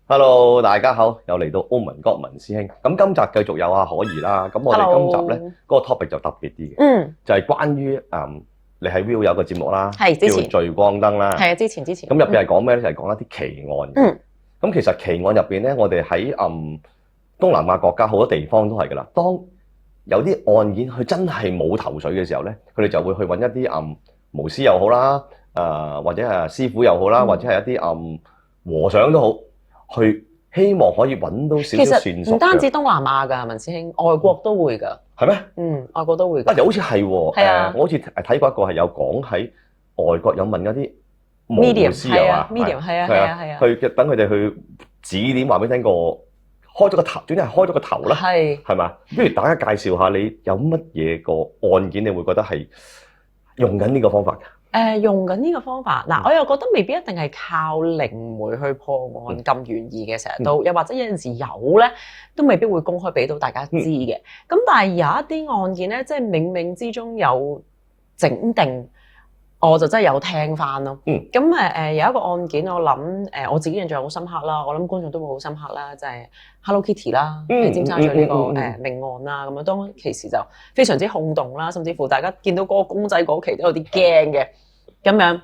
Hello，大家好，又嚟到歐文國文師兄。咁今集繼續有阿可怡啦。咁我哋今集咧嗰個 topic 就特別啲嘅，就係關於你喺 Viu 有個節目啦，叫聚光燈啦。係啊，之前。咁入邊係講咩咧？就係講一啲奇案嘅。咁其實奇案入邊咧，我哋喺東南亞國家好多地方都係噶啦。當有啲案件佢真係冇頭緒嘅時候咧，佢哋就會去揾一啲巫師又好啦，或者係師傅又好啦，或者係一啲和尚都好。去希望可以揾到少少線索。其實唔單止東南亞㗎，文師兄，外國都會㗎。係咩？外國都會㗎。又好似係喎。係啊。我好似睇過一個係有講喺外國有問一啲巫師啊嘛。medium 係啊。去等佢哋去指點話俾你聽個開咗個頭，總之係開咗個頭啦。係嘛？不如大家介紹下你有乜嘢個案件，你會覺得係用緊呢個方法㗎？用緊呢個方法，嗱，我又覺得未必一定係靠靈媒去破案咁容易嘅，成日都，又或者有陣時有咧，都未必會公開俾到大家知嘅。咁但係有一啲案件咧，即係冥冥之中有整定，我就真係有聽翻咯。咁有一個案件，我諗我自己印象好深刻啦，我諗觀眾都會好深刻啦，就係 Hello Kitty 啦，喺尖沙咀呢個命案啦，咁樣當其時就非常之轟動啦，甚至乎大家見到嗰個公仔嗰期都有啲驚嘅。咁樣，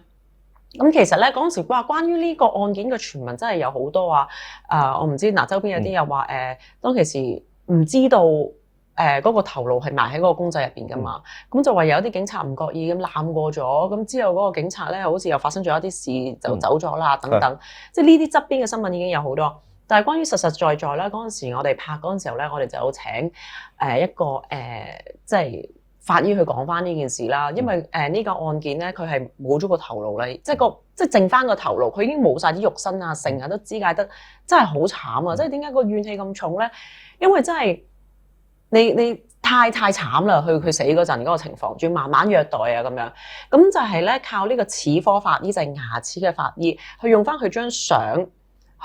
咁其實咧嗰陣時話關於呢個案件嘅傳聞真係有好多啊！我唔知嗱，周邊有啲又話當其時唔知道嗰個頭顱係埋喺嗰個公仔入邊噶嘛，咁就話有啲警察唔覺意咁攬過咗，咁之後嗰個警察咧好似又發生咗一啲事就走咗啦等等，即係呢啲側邊嘅新聞已經有好多。但係關於實實在在咧，嗰陣時我哋拍嗰陣時候咧，我哋就有請一個即係法醫去講翻呢件事啦，因為呢個案件咧，佢係冇咗個頭顱啦，即係剩翻個頭顱，佢已經冇晒啲肉身啊，成日都肢解得真係好慘啊！即係點解個怨氣咁重咧？因為真係你太慘啦，佢死嗰陣嗰個情況，仲要慢慢虐待啊咁樣，咁就係咧靠呢個齒科法醫，就係牙齒嘅法醫，去用翻佢張相。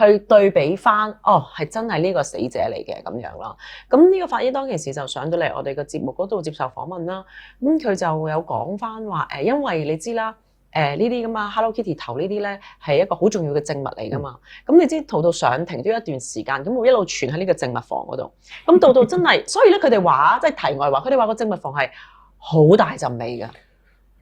去對比翻，係真係呢個死者嚟嘅咁樣啦。咁呢個法醫當其時就上到嚟我哋嘅節目嗰度接受訪問啦。咁佢就有講翻話因為你知啦，呢啲咁啊 Hello Kitty 頭呢啲咧係一個好重要嘅證物嚟噶嘛。咁你知逃到上庭都要一段時間，咁會一路存喺呢個證物房嗰度。咁到真係，所以咧佢哋話即係題外話，佢哋話個證物房係好大陣味㗎。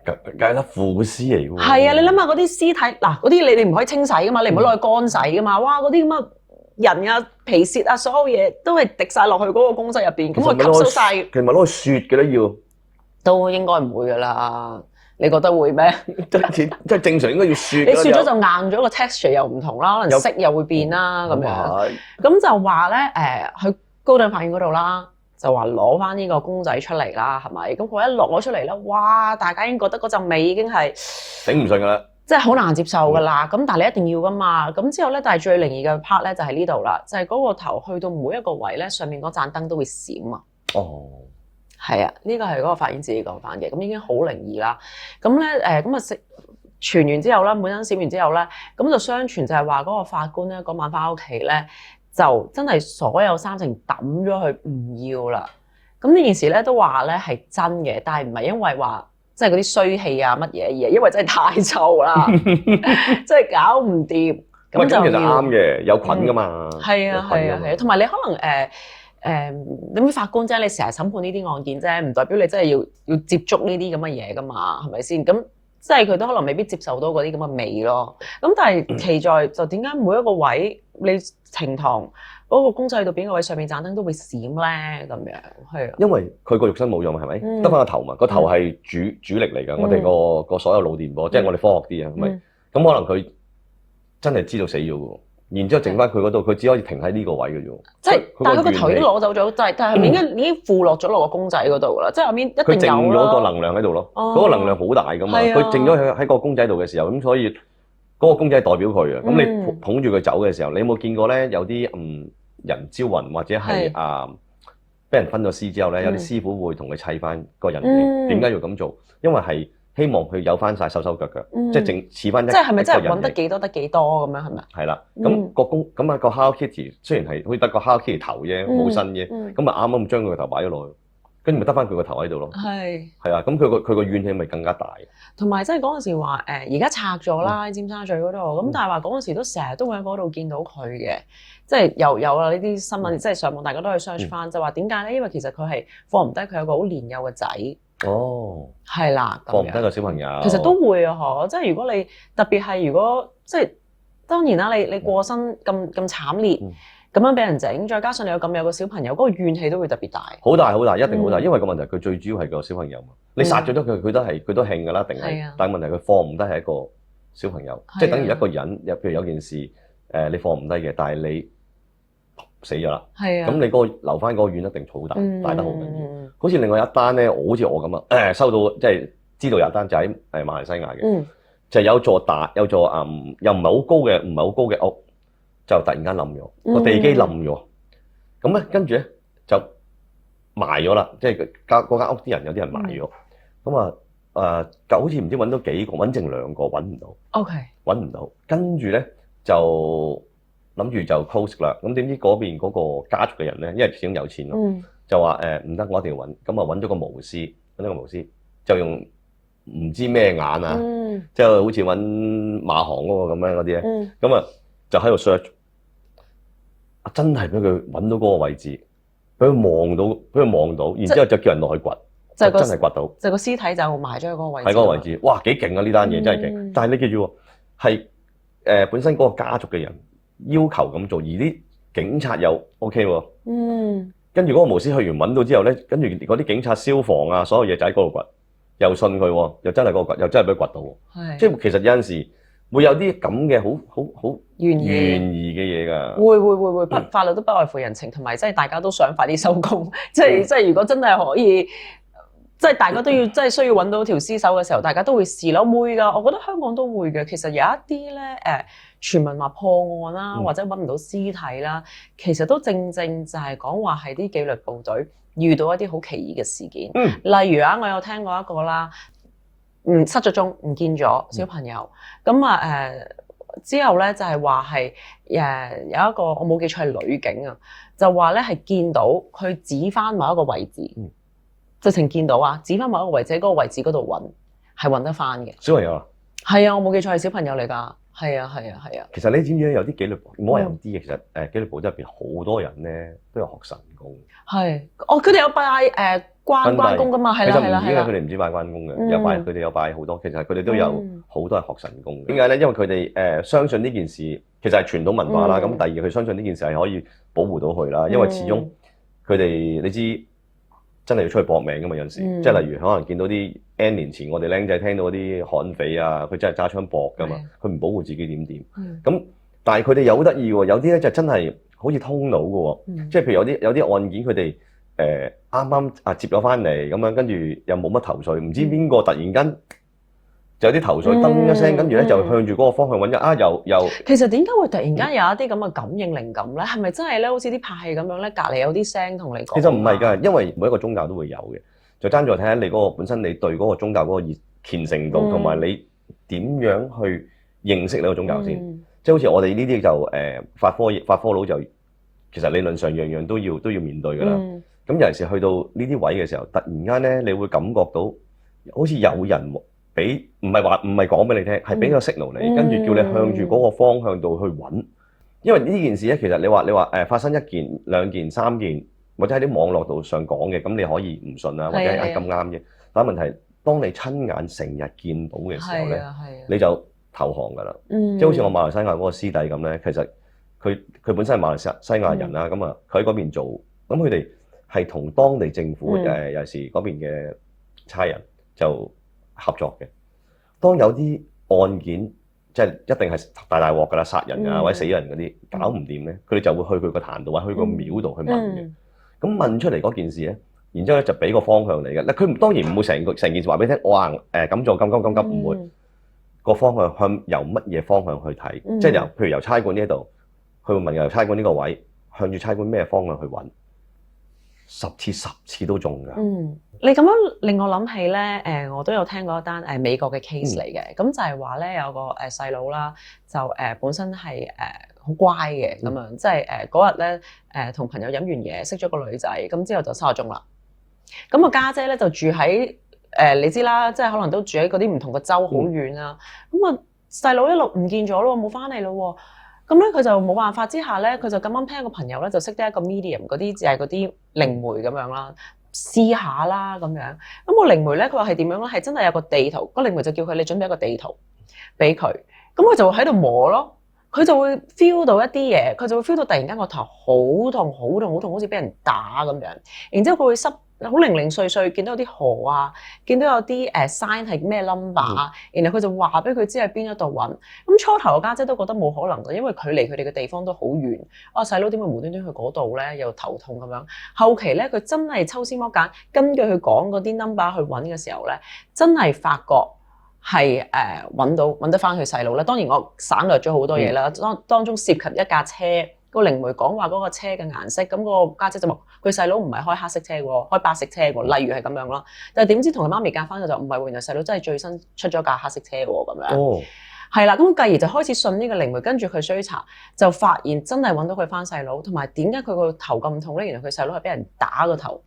梗係啦，腐屍嚟喎。係啊，你諗下嗰啲屍體，嗱嗰啲你唔可以清洗噶嘛，你唔可以攞去乾洗噶嘛。哇，嗰啲咁嘅人啊、皮屑啊，所有嘢都係滴晒落去嗰個公仔入邊，咁佢吸收晒。其實咪攞去雪嘅咧要？都應該唔會噶啦，你覺得會咩？即係正常應該要雪。你雪咗就硬咗，個 texture 又唔同啦，可能色又會變啦咁樣。咁就話咧去高等法院嗰度啦。就話攞翻呢個公仔出嚟啦，係咪？咁佢一攞出嚟咧，哇！大家已經覺得嗰陣味已經係頂唔順噶啦，即係好難接受噶啦。咁但係你一定要噶嘛。咁之後咧，但係最靈異嘅 part 咧就係呢度啦，就係嗰個頭去到每一個位咧，上面嗰盞燈都會閃啊。哦，係啊，呢個係嗰個法院自己講翻嘅，咁已經好靈異啦。咁咧咁啊傳完之後啦，每燈閃完之後咧，咁就相傳就係話嗰個法官咧嗰晚翻屋企咧。就真係所有三成抌咗佢唔要啦。咁呢件事咧都話咧係真嘅，但係唔係因為話即係嗰啲衰氣啊乜嘢嘢，因為真係太臭啦，真係搞唔掂。咁就其實啱嘅，有菌噶嘛。係啊，同埋你可能你咩法官啫，你成日審判呢啲案件啫，唔代表你真係要接觸呢啲咁嘅嘢噶嘛，係咪先？咁即係佢都可能未必接受到嗰啲咁嘅味咯。咁但係奇在就點解每一個位你呈堂嗰個公仔去到邊個位上面盞燈都會閃咧？咁樣係啊，因為佢個肉身冇用係咪？得翻個頭嘛，個頭係主力嚟㗎。我哋個所有腦電波，即係我哋科學啲啊，係咪？咁可能佢真係知道死咗喎，然之後剩翻佢嗰度，佢只可以停喺呢個位嘅啫。即係，但係佢個頭已經攞走咗，但係已經附落咗落個公仔嗰度啦。即係入面一定有啦。佢剩咗個能量喺度咯，嗰個能量好大㗎嘛。佢剩咗喺個公仔度嘅時候，咁所以嗰個公仔係代表佢啊。咁你捧住佢走嘅時候，你有冇見過咧？有啲人招魂或者係俾人分咗屍之後咧，有啲師傅會同佢砌翻個人形。點解要咁做？因為係希望佢有翻晒手手腳腳，即係似翻一個人形。即係咪真係揾得幾多得幾多咁樣係咪？係啦，咁個 Hello Kitty 雖然係好似得個 Hello Kitty 頭啫，冇身啫，咁咪啱啱將佢個頭擺咗落去，跟住咪得翻佢個頭喺度咯。係啊，咁佢個怨氣咪更加大。同埋即係嗰陣時話而家拆咗啦，喺尖沙咀嗰度，咁但係話嗰陣時都成日都會喺嗰度見到佢嘅，即係又有啦呢啲新聞，即係上網大家都去 search 翻，就話點解咧？因為其實佢係放唔低佢有個好年幼嘅仔。哦，係啦，放唔低個小朋友。其實都會啊，嗬！即係如果你特別係如果即係當然啦，你過身咁慘烈，咁樣俾人整，再加上你有個小朋友，嗰個怨氣都會特別大。好大，一定好大，因為個問題佢最主要係個小朋友嘛。你殺咗佢，佢都興㗎啦，定係？但係問題佢放唔低係一個小朋友，即係等於一個人，譬如有件事你放唔低嘅，但係你死咗啦。係啊。咁你留翻嗰個怨一定好大，大得好緊要。好似另外一單咧，好似我咁啊，收到即係知道有一單就喺馬來西亞嘅，就有座又唔係好高嘅屋，就突然間冧咗，個地基冧咗，咁咧跟住咧就埋咗啦，即係嗰間屋啲人有啲人埋咗，咁好似唔知揾到幾個，揾剩2個揾唔到 ，OK，揾唔到，跟住咧就諗住就 close 啦，咁點知嗰邊嗰個家族嘅人咧，因為始終有錢咯，就話唔得，我一定要揾，咁啊揾咗個巫師，就用唔知咩眼啊，即係好似揾馬航嗰個咁樣嗰啲咧，咁啊就喺度 search。真係俾佢揾到嗰個位置，俾佢望到，然之後就叫人落去掘，就真係掘到。就個屍體就埋咗喺嗰個位置。喺嗰個位置，哇幾勁啊！呢單嘢真係勁。但係你記住喎，係本身嗰個家族嘅人要求咁做，而啲警察又 OK 喎。跟住嗰個巫師去完揾到之後咧，跟住嗰啲警察、消防啊，所有嘢就喺嗰度掘，又信佢喎，又真係嗰個掘，又真係俾佢掘到喎。係。即係其實有陣時會有啲咁嘅好懸疑嘅嘢㗎，會，法律都不外乎人情，同埋即係大家都想快啲收工，即係如果真係可以，即係大家都要即係需要揾到條屍首嘅時候，大家都會試咯，會㗎，我覺得香港都會嘅。其實有一啲咧傳聞話破案啦，或者揾唔到屍體啦，其實都正就係講話係啲紀律部隊遇到一啲好奇異嘅事件，例如我有聽過一個啦。失咗蹤，唔見咗小朋友。咁之後咧就係話係有一個我冇記錯係女警啊，就話咧係見到佢指翻某一個位置，直情見到指翻某一個位置喺嗰個位置嗰度揾，係揾得翻嘅。小朋友啊？係啊，我冇記錯係小朋友嚟㗎。係啊。其實你知唔知有啲紀律部，唔好話有啲嘅，其實紀律部隊入邊好多人咧都有學神功。係，佢哋有拜關公㗎嘛，係啦。其實唔止嘅，佢哋唔止拜關公嘅，佢哋有拜好多。其實佢哋都有好多係學神功嘅。點解咧？因為佢哋相信呢件事其實係傳統文化啦。咁第二佢相信呢件事係可以保護到佢啦。因為始終佢哋你知真係要出去搏命㗎嘛。有陣時即係例如可能見到啲 N 年前我哋僆仔聽到啲悍匪啊，佢真係揸槍搏㗎嘛。佢唔保護自己點？咁但係佢哋又好得意喎，有啲咧就真係好似通腦㗎喎。即係譬如有啲案件佢哋。啱啱接咗翻嚟咁樣，跟住又冇乜頭緒，唔知邊個突然間就有啲頭緒，噔一聲，跟住咧就向住嗰個方向揾咗又。其實點解會突然間有一啲咁嘅感應靈感咧？係咪真係咧好似啲拍戲咁樣咧？隔離有啲聲同你講。其實唔係㗎，因為每一個宗教都會有嘅，就爭在睇下你嗰個本身你對嗰個宗教嗰個虔誠度，同埋你點樣去認識呢個宗教先。即係好似我哋呢啲就法科佬就其實理論上樣樣都要面對㗎啦。咁有陣時去到呢啲位嘅時候，突然間咧，你會感覺到好似有人俾唔係講俾你聽，係俾個 signal你，跟住叫你向住嗰個方向度去揾。因為呢件事咧，其實你話發生1件、2件、3件，或者喺啲網絡度上講嘅，咁你可以唔信啊，或者係咁啱嘅。但係問題，當你親眼成日見到嘅時候咧，你就投降㗎啦。即係好似我馬來西亞嗰個師弟咁咧，其實佢本身係馬來西亞人啦，咁佢喺嗰邊做，咁佢哋係同當地政府有時嗰邊嘅差人就合作嘅。當有啲案件即係一定係大鑊㗎啦，殺人啊或者死人嗰啲搞唔掂咧，佢哋就會去佢個壇度或者去個廟度去問嘅。咁問出嚟嗰件事咧，然之後咧就俾個方向你嘅。嗱，佢當然唔會成件事話俾你聽，我話咁做咁唔會。個方向由乜嘢方向去睇？即係譬如由差館呢度，佢會問由差館呢個位向住差館咩方向去揾。10次都中㗎。你咁樣令我諗起咧，我都有聽過一單美國嘅 case 嚟嘅，咁就係話咧有個細佬啦，就本身係好乖嘅咁樣，即係嗰日咧同朋友飲完嘢識咗個女仔，咁之後就失咗蹤啦。咁個家姐咧就住喺你知啦，即係可能都住喺嗰啲唔同嘅州好遠啦。咁啊細佬一路唔見咗咯，冇翻嚟咯。咁咧佢就冇辦法之下咧，佢就咁啱聽個朋友咧就識得一個 medium 嗰啲就係嗰啲靈媒咁樣啦，試下啦咁樣。咁個靈媒咧佢話係點樣咧？係真係有個地圖，個靈媒就叫佢你準備一個地圖俾佢，咁佢就會喺度摸咯。佢就會 feel 到一啲嘢，佢就會 feel 到突然間個頭好痛、好痛、好痛，好似俾人打咁樣。然之後佢會濕好零零碎碎，見到有啲河啊，見到有啲sign 係咩 number 啊，然後佢就話俾佢知喺邊一度揾。咁初頭個家姐都覺得冇可能嘅，因為距離佢哋嘅地方都好遠。細佬點會無端端去嗰度咧？又頭痛咁樣。後期咧，佢真係抽絲剝繭，根據佢講嗰啲 number 去揾嘅時候咧，真係發覺。係揾得翻佢細佬咧，當然我省略咗好多嘢啦。當中涉及一架車，個靈媒講話嗰個車嘅顏色，咁個家姐就話佢細佬唔係開黑色車喎，開白色車喎，例如係咁樣啦。但係點知同佢媽咪夾翻嘅就唔係喎，原來細佬真係最新出咗架黑色車喎咁樣。哦，係啦，咁繼而就開始信呢個靈媒，跟住佢追查就發現真係揾到佢翻細佬，同埋點解佢個頭咁痛咧？原來佢細佬係俾人打個頭。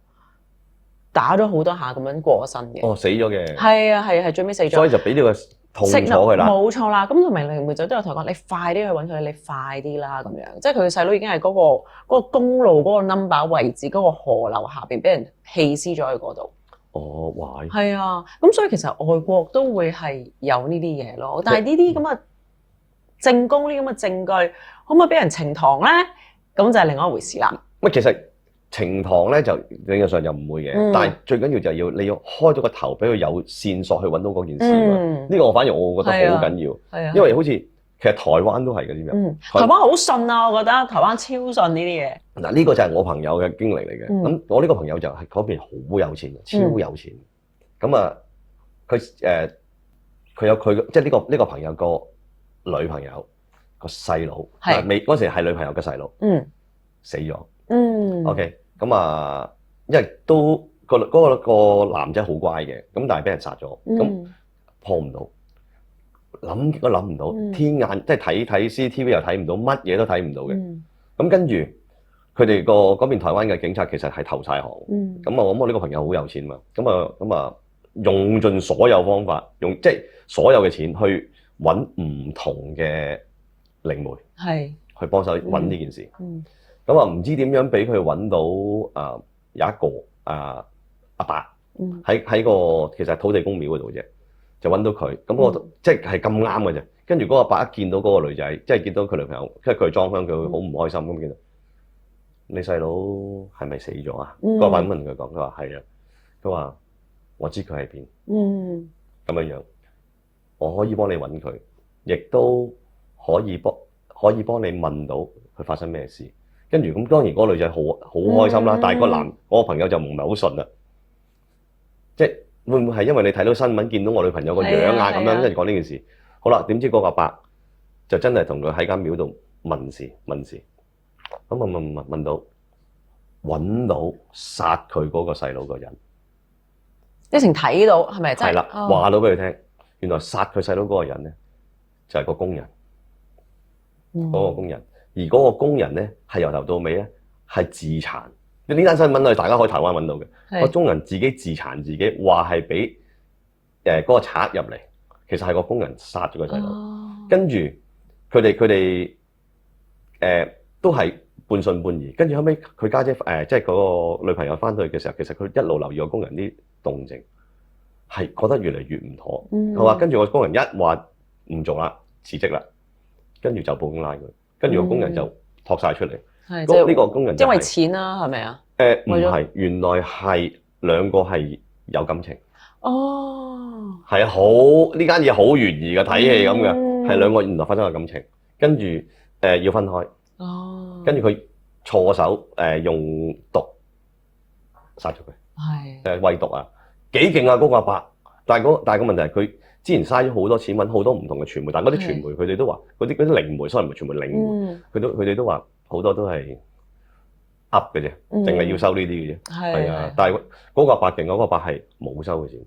打咗好多下咁樣過身嘅。哦，死咗嘅。係啊，係最尾死咗。所以就俾呢個痛楚佢啦。冇錯啦，咁同埋靈媒就都有同佢講，你快啲去揾佢，你快啲啦咁樣。即係佢嘅細佬已經係嗰個公路嗰個 number 位置嗰個河流下邊俾人棄屍咗喺嗰度。哦，哇！係啊，咁所以其實外國都會係有呢啲嘢咯。但係呢啲咁嘅證供呢啲咁嘅證據，可唔可以俾人呈堂咧？咁就係另外一回事啦。乜其實？呈堂咧就理論上就唔會嘅，但係最緊要就係你要開咗個頭俾佢有線索去揾到嗰件事嘛。呢個我反而我覺得好緊要，因為好似其實台灣都係嘅啲人。台灣好信啊，我覺得台灣超信呢啲嘢。嗱，呢個就係我朋友嘅經歷嚟嘅。咁我呢個朋友就係嗰邊好有錢，超有錢。咁啊，佢有佢即係呢個朋友個女朋友個細佬，未嗰時係女朋友嘅細佬，死咗。OK， 咁啊，因為都個男仔好乖嘅，咁但係俾人殺咗，咁破唔到，諗都諗唔到，天眼即係睇 CCTV 又睇唔到，乜嘢都睇唔到嘅。咁跟住佢哋嗰邊台灣嘅警察其實係投晒行，咁我呢個朋友好有錢嘛，咁啊用盡所有方法，即係所有嘅錢去揾唔同嘅靈媒，係去幫手揾呢件事。咁啊，唔知點樣俾佢揾到有一個阿伯喺個其實土地公廟嗰度啫，就揾到佢。咁我即係咁啱嘅啫。跟住嗰個阿伯一見到嗰個女仔，即係見到佢女朋友，即係佢裝香，佢好唔開心咁見到你細佬係咪死咗啊？個阿伯咁問佢講，佢話係啊。佢話我知佢喺邊，咁樣我可以幫你揾佢，亦都可以幫你問到佢發生咩事。跟住咁當然嗰個女仔好開心啦，但係我個朋友就唔係好信啦，即係會唔會係因為你睇到新聞見到我女朋友個樣啊咁樣，跟住講呢件事，好啦，點知嗰個阿伯就真係同佢喺間廟度問事，咁問到揾到殺佢嗰個細佬個人，一成睇到係咪真係？係啦，話到俾佢聽，原來殺佢細佬嗰個人咧就係個工人，嗰個工人。而嗰個工人咧係由頭到尾咧係自殘，呢單新聞係大家可以台灣揾到嘅。個工人自己自殘自己，話係俾嗰個賊入嚟，其實係個工人殺咗個細佬。跟住佢哋都係半信半疑。跟住後尾佢家姐即係嗰個女朋友翻到去嘅時候，其實佢一路留意個工人啲動靜，係覺得越嚟越唔妥。佢話跟住個工人一話唔做啦，辭職啦，跟住就報警拉佢。跟住個工人就托晒出嚟，呢個工人因為錢啦，係咪啊？唔係，原來係兩個係有感情。哦，係啊，好呢間嘢好懸疑嘅，睇戲咁嘅，係兩個原來發生咗感情，跟住要分開。哦，跟住佢錯手用毒殺咗佢，係餵毒啊，幾勁啊嗰個阿伯！但係個問題係佢。之前嘥咗好多錢揾好多唔同嘅傳媒，但係嗰啲傳媒佢哋都話嗰啲靈媒，雖然唔係傳媒靈媒，佢哋都話好多都係噏嘅啫，淨係要收呢啲嘅啫。係啊，但係嗰個阿伯勁，嗰個阿伯係冇收嘅錢，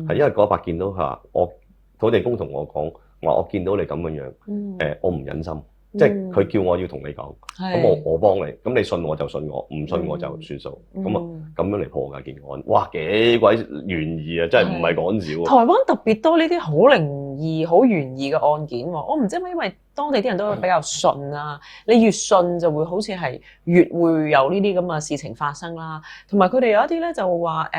係因為嗰個阿伯見到佢話我土地公同我講話，我見到你咁樣樣，我唔忍心，即係佢叫我要同你講，咁我幫你，咁你信我就信我，唔信我就算數，咁啊咁樣嚟破解件案，哇幾鬼懸疑啊！真係唔係講笑。台灣特別多呢啲好靈異、好懸疑嘅案件喎，我唔知係咪因為當地啲人都比較信啊，你越信就會好似係越會有呢啲咁嘅事情發生啦。同埋佢哋有一啲咧就話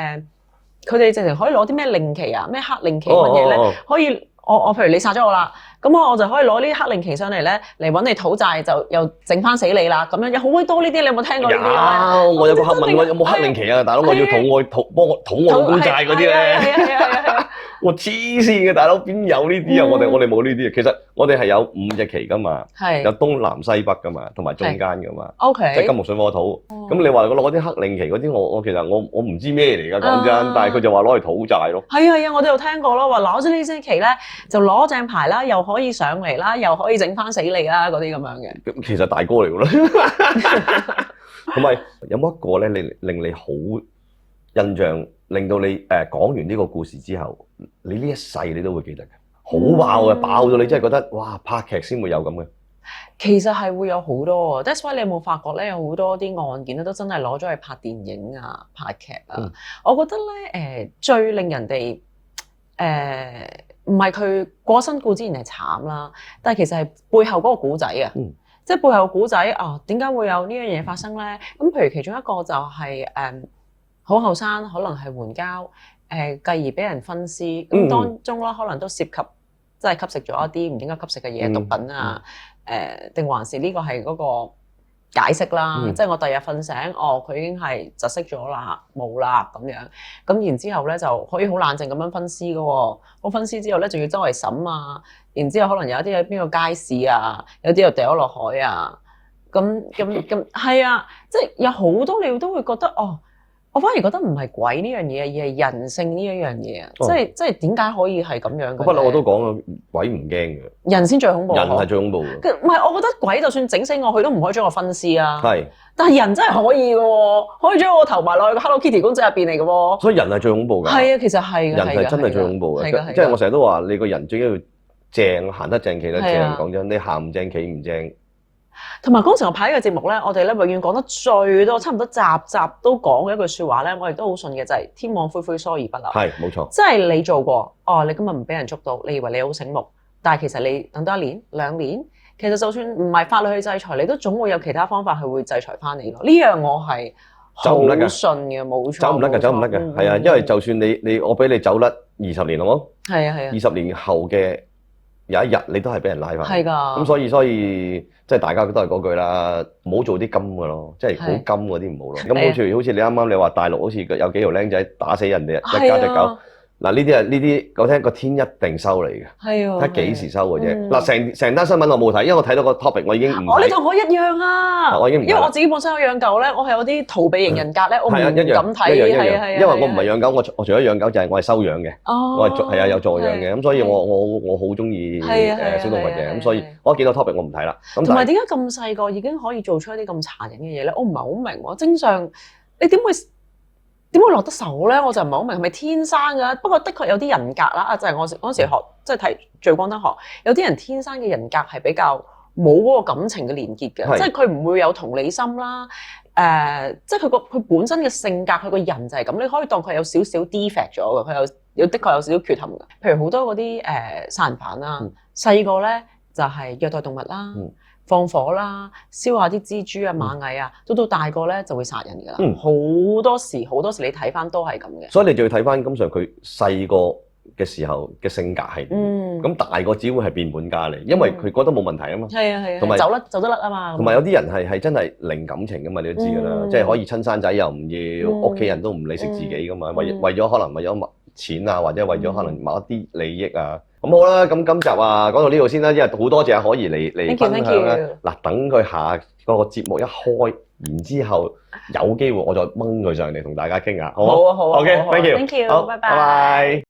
佢哋直情可以攞啲咩令旗啊、咩黑令旗乜嘢咧，可以我譬如你殺咗我啦，咁我就可以攞呢啲黑令旗上嚟咧嚟揾你討債，就又整翻死你啦咁樣，有好鬼多呢啲，你有冇聽過呢啲啊？我有個客問我有冇黑令旗啊，大佬我要幫我討我老公債嗰啲咧。我黐線嘅大佬，邊有呢啲啊？我哋冇呢啲啊。其實我哋係有5隻旗噶嘛，有東南西北噶嘛，同埋中間噶嘛。OK，即係金木水火土。咁你話攞啲黑令旗嗰啲，我其實我唔知咩嚟㗎，講真。但係佢就話攞嚟討債咯。係啊，我都有聽過咯，話攞咗呢隻旗咧，就攞正牌啦，又可以上嚟啦，又可以整翻死你啦，嗰啲咁樣嘅。咁其實大哥嚟㗎啦。同埋有冇一個咧，令你好印象？令到你講完呢個故事之後，你呢一世你都會記得嘅，好爆嘅，爆到你真係覺得哇拍劇先會有咁嘅。其實係會有好多，that's why 你有冇發覺咧？有好多啲案件咧都真係攞咗去拍電影啊、拍劇啊。我覺得咧最令人哋唔係佢過身故之然係慘啦，但係其實係背後嗰個故仔啊，即係背後個故仔啊，點解會有呢樣嘢發生咧？咁譬如其中一個就係好後生，可能係援交，繼而俾人分屍，咁當中啦，可能都涉及即係吸食咗一啲唔應該吸食嘅嘢，毒品啊，定還是呢個係嗰個解釋啦，即係我第日瞓醒，佢已經係窒息咗啦，冇啦咁樣，咁然之後咧就可以好冷靜咁樣分屍嘅喎，我分屍之後咧仲要周圍審啊，然之後可能有一啲喺邊個街市啊，有啲又掉咗落海啊，咁係啊，即係有好多你都會覺得我反而覺得唔係鬼呢樣嘢，而係人性呢一樣嘢啊！即係點解可以係咁樣嘅？不嬲我都講啦，鬼唔驚嘅，人先最恐怖。人係最恐怖嘅。唔係，我覺得鬼就算整死我，佢都唔可以將我分屍啊！係。但係人真係可以嘅喎，可以將我投埋落去個 Hello Kitty 公仔入邊嚟嘅喎。所以人係最恐怖㗎。係啊，其實係嘅。人係真係最恐怖嘅。即係我成日都話，你個人最緊要正，行得正，企得正。講真，你行唔正，企唔正。同埋嗰陣時我拍呢個節目咧，我哋咧永遠講得最多，差唔多集都講嘅一句説話咧，我亦都好信嘅就係天網恢恢疏而不漏。係冇錯。即係你做過，你今日唔俾人捉到，你以為你好醒目，但係其實你等多1年、2年，其實就算唔係法律去制裁，你都總會有其他方法去會制裁翻你咯。呢樣我係好信嘅，冇錯。走唔甩㗎，走唔甩㗎，係啊，因為就算我俾你走甩20年好冇？係啊，20年後嘅有一日你都係俾人拉翻。係㗎。咁所以即係大家都係嗰句啦，唔好做啲金嘅咯，即係好金嗰啲唔好咯。咁好似你啱啱你話大陸好似有幾條僆仔打死人哋一家隻狗。嗱呢啲我聽個天一定收你嘅，睇幾時收嘅啫。嗱成單新聞我冇睇，因為我睇到個 topic 我已經唔睇。你同我一樣啊！我已經唔睇，因為我自己本身有養狗咧，我係有啲逃避型人格咧，我唔敢睇。係因為我唔係養狗，我除咗養狗就係我係收養嘅，我係有助養嘅，咁所以我好中意小動物嘅，咁所以我見到 topic 我唔睇啦。同埋點解咁細個已經可以做出一啲咁殘忍嘅嘢咧？我唔係好明喎。正常你點會落得手咧？我就唔係好明，係咪天生㗎？不過的確有啲人格啦，就係我嗰時學即係睇聚光燈學，有啲人天生嘅人格係比較冇嗰個感情嘅連結嘅，即係佢唔會有同理心啦。即係佢本身嘅性格，佢個人就係咁。你可以當佢有少少 defect 咗嘅，佢的確有少少缺陷嘅。譬如好多嗰啲殺人犯啦，細個咧就係虐待動物啦。放火啦，燒下啲蜘蛛啊、螞蟻啊，到大個咧就會殺人㗎啦。好多時你睇翻都係咁嘅。所以你就要睇翻，通常佢細個嘅時候嘅性格係點，咁大個只會係變本加厲，因為佢覺得冇問題啊嘛。係啊，同埋走得甩啊嘛。同埋有啲人係真係零感情㗎嘛，你都知㗎啦，即係可以親生仔又唔要，屋企人都唔理識自己㗎嘛，為咗可能為咗錢啊，或者為咗可能某一啲利益啊。咁好啦，咁今集講到呢度先啦，因為好多謝阿可怡嚟分享啦。嗱，等佢下個節目一開，然之後有機會我再掹佢上嚟同大家傾下，好唔好？好啊，好啊。OK，thank you，好，拜拜。